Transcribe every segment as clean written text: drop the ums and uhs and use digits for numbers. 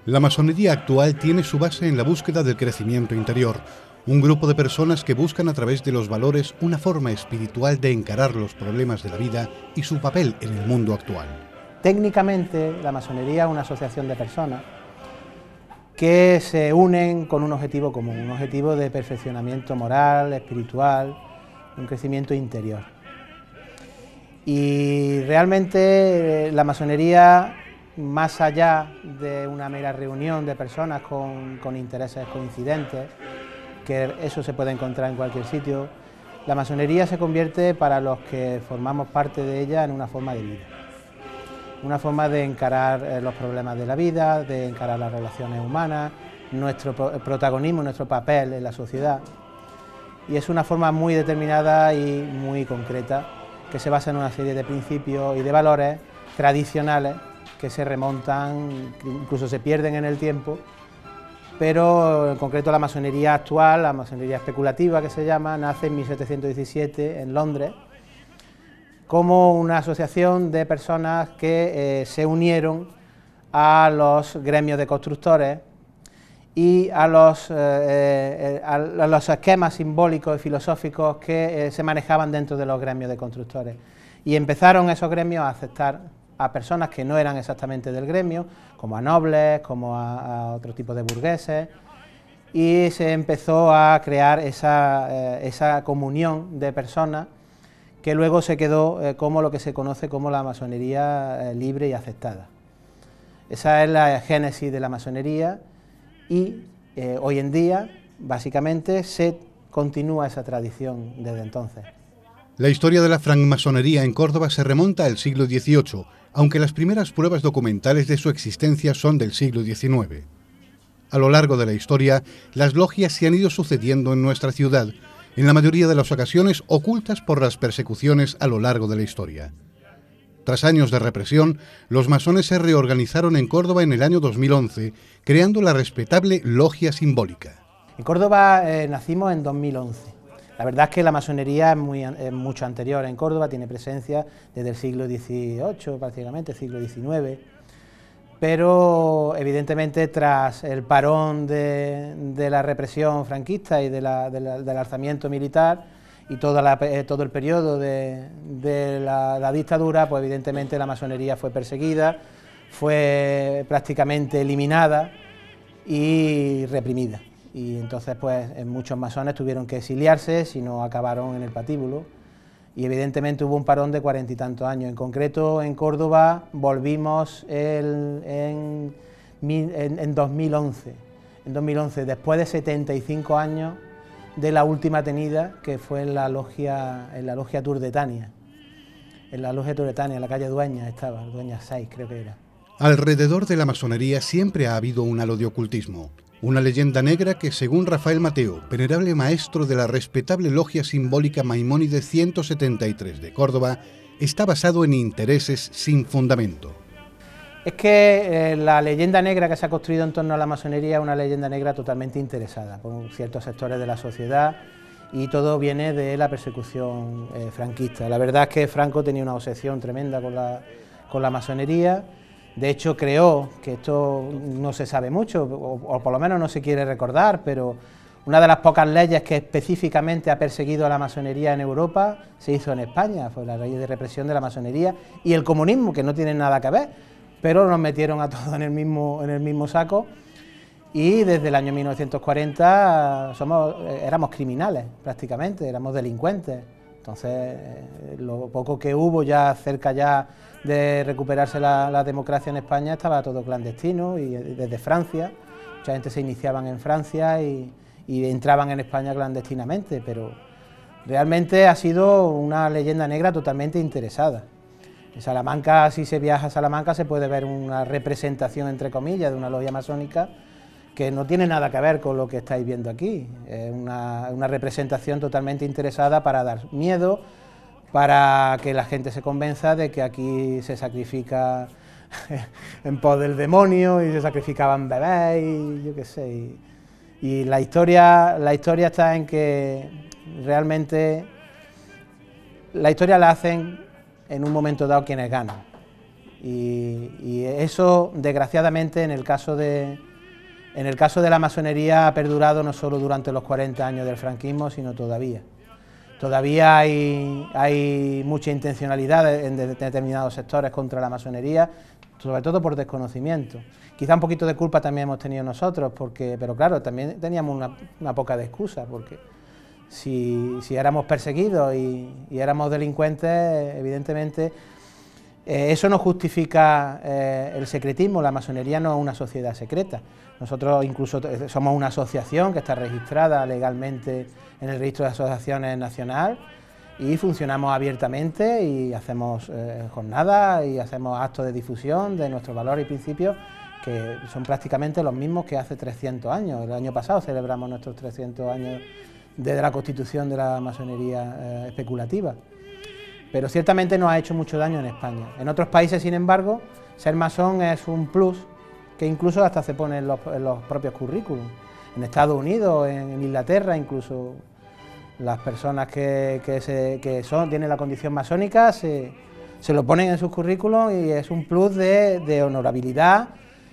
La masonería actual tiene su base en la búsqueda del crecimiento interior, un grupo de personas que buscan a través de los valores una forma espiritual de encarar los problemas de la vida y su papel en el mundo actual. Técnicamente, la masonería es una asociación de personas que se unen con un objetivo común, un objetivo de perfeccionamiento moral, espiritual, un crecimiento interior. Y realmente la masonería, más allá de una mera reunión de personas con intereses coincidentes, que eso se puede encontrar en cualquier sitio, la masonería se convierte para los que formamos parte de ella en una forma de vida. Una forma de encarar los problemas de la vida, de encarar las relaciones humanas, nuestro protagonismo, nuestro papel en la sociedad. Y es una forma muy determinada y muy concreta, que se basa en una serie de principios y de valores tradicionales que se remontan, incluso se pierden en el tiempo, pero en concreto la masonería actual, la masonería especulativa que se llama, nace en 1717 en Londres, como una asociación de personas que se unieron a los gremios de constructores y a los esquemas simbólicos y filosóficos que se manejaban dentro de los gremios de constructores. Y empezaron esos gremios a aceptar a personas que no eran exactamente del gremio, como a nobles, como a otro tipo de burgueses, y se empezó a crear esa comunión de personas que luego se quedó como lo que se conoce como la masonería libre y aceptada. Esa es la génesis de la masonería y hoy en día, básicamente, se continúa esa tradición desde entonces. La historia de la francmasonería en Córdoba se remonta al siglo XVIII, aunque las primeras pruebas documentales de su existencia son del siglo XIX. A lo largo de la historia, las logias se han ido sucediendo en nuestra ciudad, en la mayoría de las ocasiones ocultas por las persecuciones a lo largo de la historia. Tras años de represión, los masones se reorganizaron en Córdoba en el año 2011, creando la respetable Logia Simbólica. En Córdoba nacimos en 2011. La verdad es que la masonería es mucho anterior en Córdoba, tiene presencia desde el siglo XVIII, prácticamente, siglo XIX, pero evidentemente tras el parón de la represión franquista y del alzamiento militar y todo el periodo de la dictadura, pues evidentemente la masonería fue perseguida, fue prácticamente eliminada y reprimida. Y entonces pues muchos masones tuvieron que exiliarse, si no acabaron en el patíbulo, y evidentemente hubo un parón de 40 y tantos años. En concreto en Córdoba volvimos en 2011, después de 75 años de la última tenida, que fue en la logia Turdetania. En la logia Turdetania, en la calle Dueñas estaba, Dueñas 6 creo que era. Alrededor de la masonería siempre ha habido un halo de ocultismo. Una leyenda negra que, según Rafael Mateo, venerable maestro de la respetable Logia Simbólica Maimónides 173 de Córdoba, está basado en intereses sin fundamento. Es que la leyenda negra que se ha construido en torno a la masonería es una leyenda negra totalmente interesada por ciertos sectores de la sociedad y todo viene de la persecución franquista. La verdad es que Franco tenía una obsesión tremenda con la masonería. De hecho, creó, que esto no se sabe mucho, o por lo menos no se quiere recordar, pero una de las pocas leyes que específicamente ha perseguido a la masonería en Europa se hizo en España, fue la ley de represión de la masonería y el comunismo, que no tienen nada que ver, pero nos metieron a todos en el mismo saco y desde el año 1940 éramos criminales prácticamente, éramos delincuentes. Entonces, lo poco que hubo ya cerca ya de recuperarse la democracia en España estaba todo clandestino y desde Francia, mucha gente se iniciaban en Francia y entraban en España clandestinamente, pero realmente ha sido una leyenda negra totalmente interesada. En Salamanca, si se viaja a Salamanca, se puede ver una representación, entre comillas, de una logia masónica que no tiene nada que ver con lo que estáis viendo aquí. Es una representación totalmente interesada para dar miedo, para que la gente se convenza de que aquí se sacrifica en pos del demonio y se sacrificaban bebés y yo qué sé. Y la historia está en que realmente la historia la hacen en un momento dado quienes ganan. Y eso, desgraciadamente, en el caso de la masonería ha perdurado no solo durante los 40 años del franquismo, sino todavía. Todavía hay mucha intencionalidad en determinados sectores contra la masonería, sobre todo por desconocimiento. Quizá un poquito de culpa también hemos tenido nosotros, pero claro, también teníamos una poca de excusa, porque si éramos perseguidos y éramos delincuentes, evidentemente eso no justifica el secretismo. La masonería no es una sociedad secreta. Nosotros incluso somos una asociación que está registrada legalmente en el registro de asociaciones nacional y funcionamos abiertamente y hacemos jornadas y hacemos actos de difusión de nuestros valores y principios, que son prácticamente los mismos que hace 300 años. El año pasado celebramos nuestros 300 años desde la constitución de la masonería especulativa. Pero ciertamente no ha hecho mucho daño en España. En otros países, sin embargo, ser masón es un plus que incluso hasta se pone en los propios currículums. En Estados Unidos, en Inglaterra, incluso las personas que tienen la condición masónica se lo ponen en sus currículums y es un plus de honorabilidad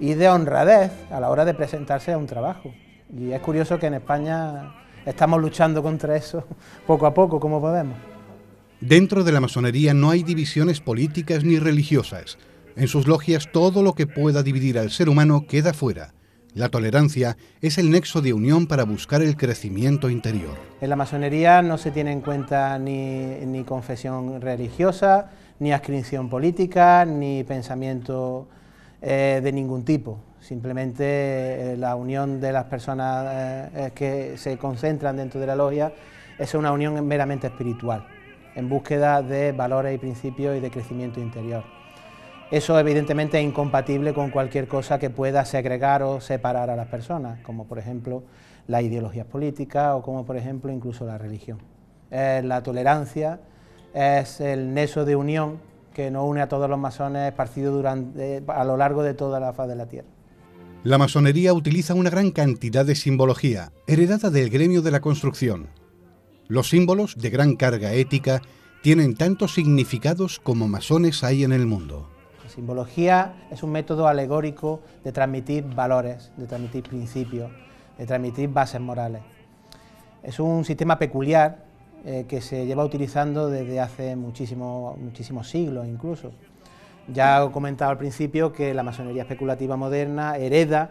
y de honradez a la hora de presentarse a un trabajo. Y es curioso que en España estamos luchando contra eso poco a poco, como podemos. Dentro de la masonería no hay divisiones políticas ni religiosas. En sus logias todo lo que pueda dividir al ser humano queda fuera. La tolerancia es el nexo de unión para buscar el crecimiento interior. En la masonería no se tiene en cuenta ni confesión religiosa, ni adscripción política, ni pensamiento de ningún tipo. Simplemente la unión de las personas que se concentran dentro de la logia es una unión meramente espiritual, en búsqueda de valores y principios y de crecimiento interior. Eso evidentemente es incompatible con cualquier cosa que pueda segregar o separar a las personas, como por ejemplo las ideologías políticas o como por ejemplo incluso la religión. La tolerancia es el nexo de unión que nos une a todos los masones esparcidos a lo largo de toda la faz de la tierra. La masonería utiliza una gran cantidad de simbología, heredada del gremio de la construcción. Los símbolos, de gran carga ética, tienen tantos significados como masones hay en el mundo. La simbología es un método alegórico de transmitir valores, de transmitir principios, de transmitir bases morales. Es un sistema peculiar que se lleva utilizando desde hace muchísimos siglos incluso. Ya he comentado al principio que la masonería especulativa moderna hereda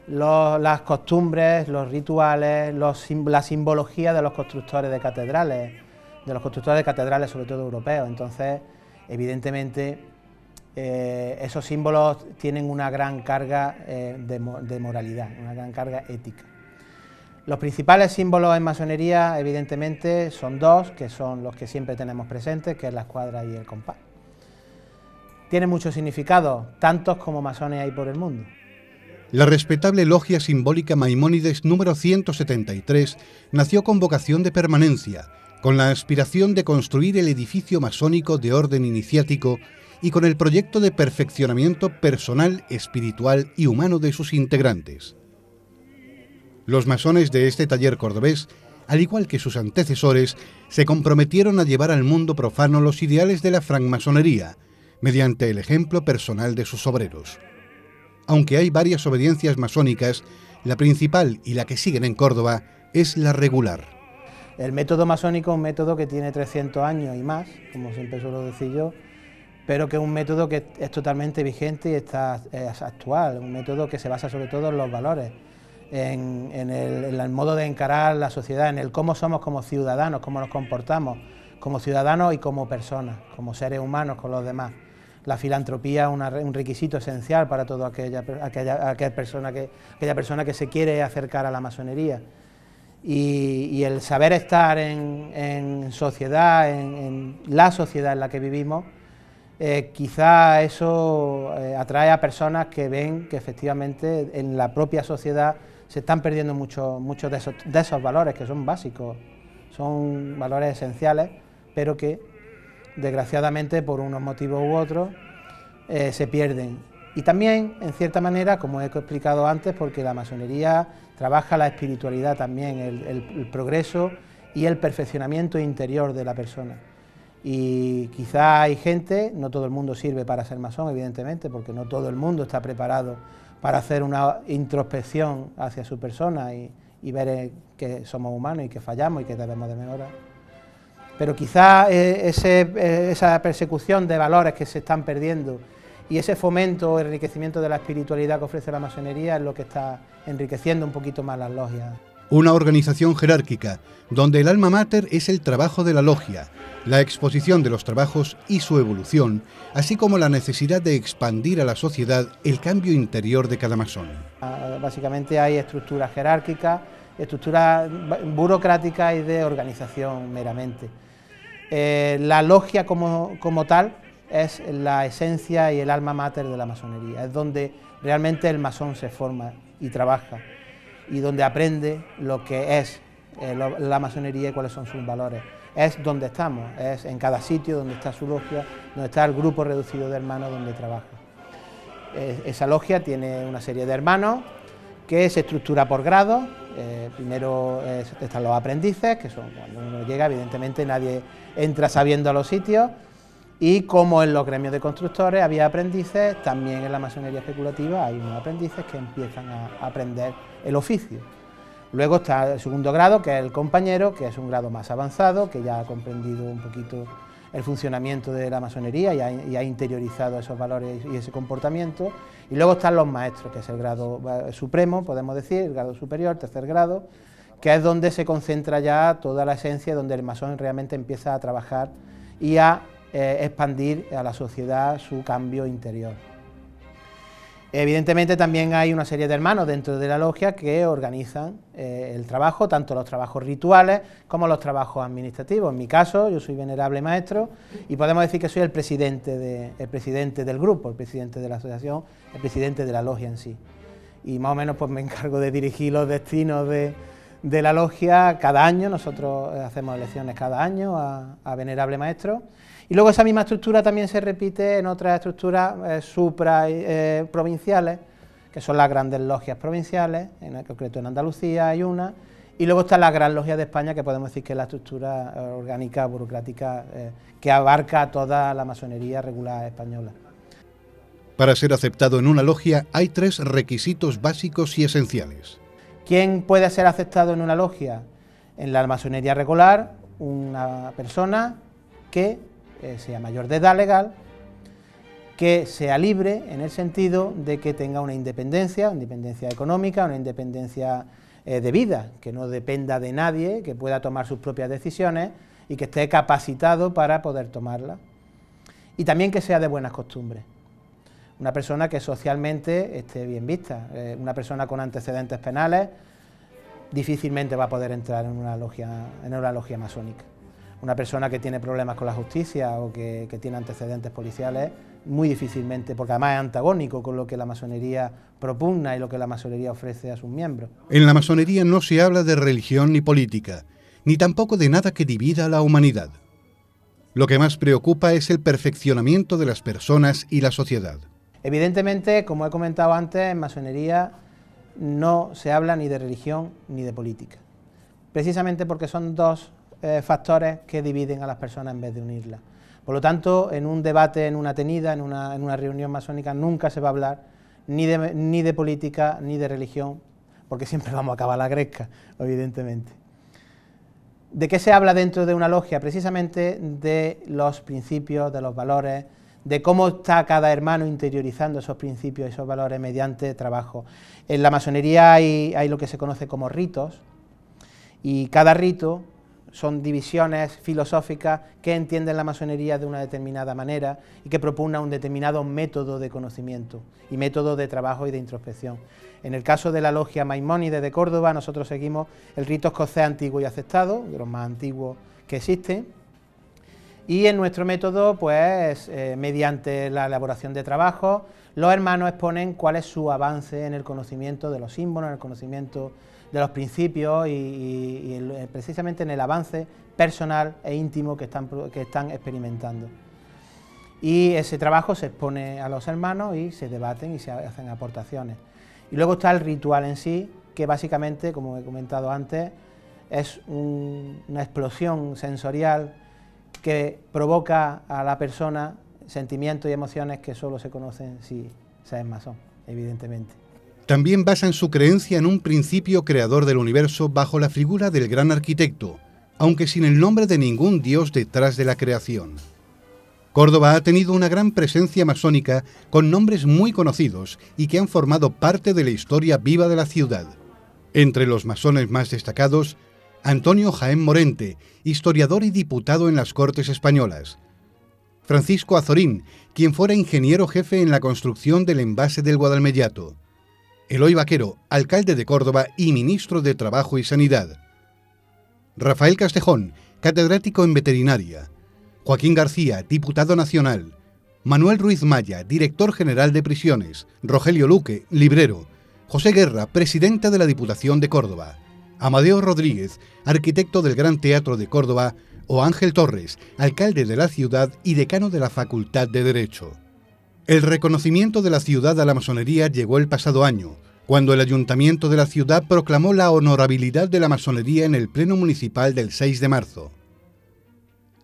las costumbres, los rituales, la simbología de los constructores de catedrales sobre todo europeos. Entonces, evidentemente, esos símbolos tienen una gran carga de moralidad, una gran carga ética. Los principales símbolos en masonería, evidentemente, son dos, que son los que siempre tenemos presentes, que es la escuadra y el compás. Tienen muchos significados, tantos como masones hay por el mundo. La respetable logia simbólica Maimónides número 173 nació con vocación de permanencia, con la aspiración de construir el edificio masónico de orden iniciático y con el proyecto de perfeccionamiento personal, espiritual y humano de sus integrantes. Los masones de este taller cordobés, al igual que sus antecesores, se comprometieron a llevar al mundo profano los ideales de la francmasonería, mediante el ejemplo personal de sus obreros. Aunque hay varias obediencias masónicas, la principal y la que siguen en Córdoba es la regular. El método masónico es un método que tiene 300 años y más, como siempre suelo decir yo, pero que es un método que es totalmente vigente y es actual, un método que se basa sobre todo en los valores, en el modo de encarar la sociedad, en el cómo somos como ciudadanos, cómo nos comportamos como ciudadanos y como personas, como seres humanos con los demás. La filantropía es un requisito esencial para toda aquella persona que se quiere acercar a la masonería. Y el saber estar en sociedad, en la sociedad en la que vivimos, quizá eso atrae a personas que ven que efectivamente en la propia sociedad se están perdiendo muchos de esos valores que son básicos, son valores esenciales, pero que desgraciadamente por unos motivos u otros se pierden. Y también, en cierta manera, como he explicado antes, porque la masonería trabaja la espiritualidad también, el progreso y el perfeccionamiento interior de la persona. Y quizá hay gente, no todo el mundo sirve para ser masón, evidentemente, porque no todo el mundo está preparado para hacer una introspección hacia su persona y ver que somos humanos y que fallamos y que debemos de mejorar. Pero quizá esa persecución de valores que se están perdiendo y ese fomento o enriquecimiento de la espiritualidad que ofrece la masonería es lo que está enriqueciendo un poquito más las logias. Una organización jerárquica, donde el alma mater es el trabajo de la logia, la exposición de los trabajos y su evolución, así como la necesidad de expandir a la sociedad el cambio interior de cada masón. Básicamente hay estructuras jerárquicas, estructuras burocráticas y de organización meramente. La logia como tal es la esencia y el alma mater de la masonería, es donde realmente el masón se forma y trabaja, y donde aprende lo que es la masonería y cuáles son sus valores. Es donde estamos, es en cada sitio donde está su logia, donde está el grupo reducido de hermanos donde trabaja. Esa logia tiene una serie de hermanos que se estructura por grados. Primero están los aprendices, que son cuando uno llega, evidentemente nadie entra sabiendo a los sitios, y como en los gremios de constructores había aprendices, también en la masonería especulativa hay unos aprendices que empiezan a aprender el oficio. Luego está el segundo grado, que es el compañero, que es un grado más avanzado, que ya ha comprendido un poquito el funcionamiento de la masonería y ha interiorizado esos valores y ese comportamiento. Y luego están los maestros, que es el grado supremo, podemos decir, el grado superior, tercer grado, que es donde se concentra ya toda la esencia, donde el masón realmente empieza a trabajar y a expandir a la sociedad su cambio interior. Evidentemente también hay una serie de hermanos dentro de la logia que organizan el trabajo, tanto los trabajos rituales como los trabajos administrativos. En mi caso, yo soy venerable maestro y podemos decir que soy el presidente del grupo, el presidente de la asociación, el presidente de la logia en sí. Y más o menos pues me encargo de dirigir los destinos de la logia cada año. Nosotros hacemos elecciones cada año a venerable maestro. Y luego esa misma estructura también se repite en otras estructuras provinciales, que son las grandes logias provinciales, en concreto en Andalucía hay una, y luego está la Gran Logia de España, que podemos decir que es la estructura orgánica, burocrática, que abarca toda la masonería regular española. Para ser aceptado en una logia hay 3 requisitos básicos y esenciales. ¿Quién puede ser aceptado en una logia? En la masonería regular, una persona que sea mayor de edad legal, que sea libre en el sentido de que tenga una independencia económica, una independencia de vida, que no dependa de nadie, que pueda tomar sus propias decisiones y que esté capacitado para poder tomarlas. Y también que sea de buenas costumbres. Una persona que socialmente esté bien vista, una persona con antecedentes penales difícilmente va a poder entrar en una logia masónica. Una persona que tiene problemas con la justicia o que tiene antecedentes policiales, muy difícilmente, porque además es antagónico con lo que la masonería propugna y lo que la masonería ofrece a sus miembros. En la masonería no se habla de religión ni política, ni tampoco de nada que divida a la humanidad. Lo que más preocupa es el perfeccionamiento de las personas y la sociedad. Evidentemente, como he comentado antes, en masonería no se habla ni de religión ni de política, precisamente porque son dos factores que dividen a las personas en vez de unirlas. Por lo tanto, en un debate, en una tenida, en una reunión masónica, nunca se va a hablar ni de política ni de religión, porque siempre vamos a acabar la gresca, evidentemente. ¿De qué se habla dentro de una logia? Precisamente de los principios, de los valores, de cómo está cada hermano interiorizando esos principios y esos valores mediante trabajo. En la masonería hay lo que se conoce como ritos, y cada rito son divisiones filosóficas que entienden la masonería de una determinada manera y que propugnan un determinado método de conocimiento y método de trabajo y de introspección. En el caso de la logia Maimónides de Córdoba, nosotros seguimos el rito escocés antiguo y aceptado, de los más antiguos que existen, y en nuestro método, pues, mediante la elaboración de trabajos, los hermanos exponen cuál es su avance en el conocimiento de los símbolos, en el conocimiento de los principios y precisamente en el avance personal e íntimo que están experimentando. Y ese trabajo se expone a los hermanos y se debaten y se hacen aportaciones. Y luego está el ritual en sí, que básicamente, como he comentado antes, es una explosión sensorial que provoca a la persona sentimientos y emociones que solo se conocen si se es masón, evidentemente. También basan su creencia en un principio creador del universo bajo la figura del gran arquitecto, aunque sin el nombre de ningún dios detrás de la creación. Córdoba ha tenido una gran presencia masónica con nombres muy conocidos y que han formado parte de la historia viva de la ciudad. Entre los masones más destacados, Antonio Jaén Morente, historiador y diputado en las Cortes Españolas. Francisco Azorín, quien fuera ingeniero jefe en la construcción del embalse del Guadalmellato. Eloy Vaquero, alcalde de Córdoba y ministro de Trabajo y Sanidad. Rafael Castejón, catedrático en veterinaria. Joaquín García, diputado nacional. Manuel Ruiz Maya, director general de prisiones. Rogelio Luque, librero. José Guerra, presidente de la Diputación de Córdoba. Amadeo Rodríguez, arquitecto del Gran Teatro de Córdoba, o Ángel Torres, alcalde de la ciudad y decano de la Facultad de Derecho. El reconocimiento de la ciudad a la masonería llegó el pasado año, cuando el ayuntamiento de la ciudad proclamó la honorabilidad de la masonería en el Pleno Municipal del 6 de marzo.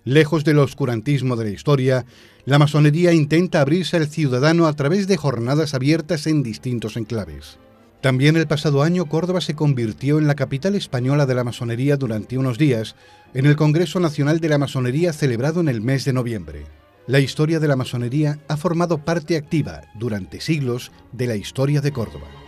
Lejos del oscurantismo de la historia, la masonería intenta abrirse al ciudadano a través de jornadas abiertas en distintos enclaves. También el pasado año Córdoba se convirtió en la capital española de la masonería durante unos días, en el Congreso Nacional de la Masonería celebrado en el mes de noviembre. La historia de la masonería ha formado parte activa durante siglos de la historia de Córdoba.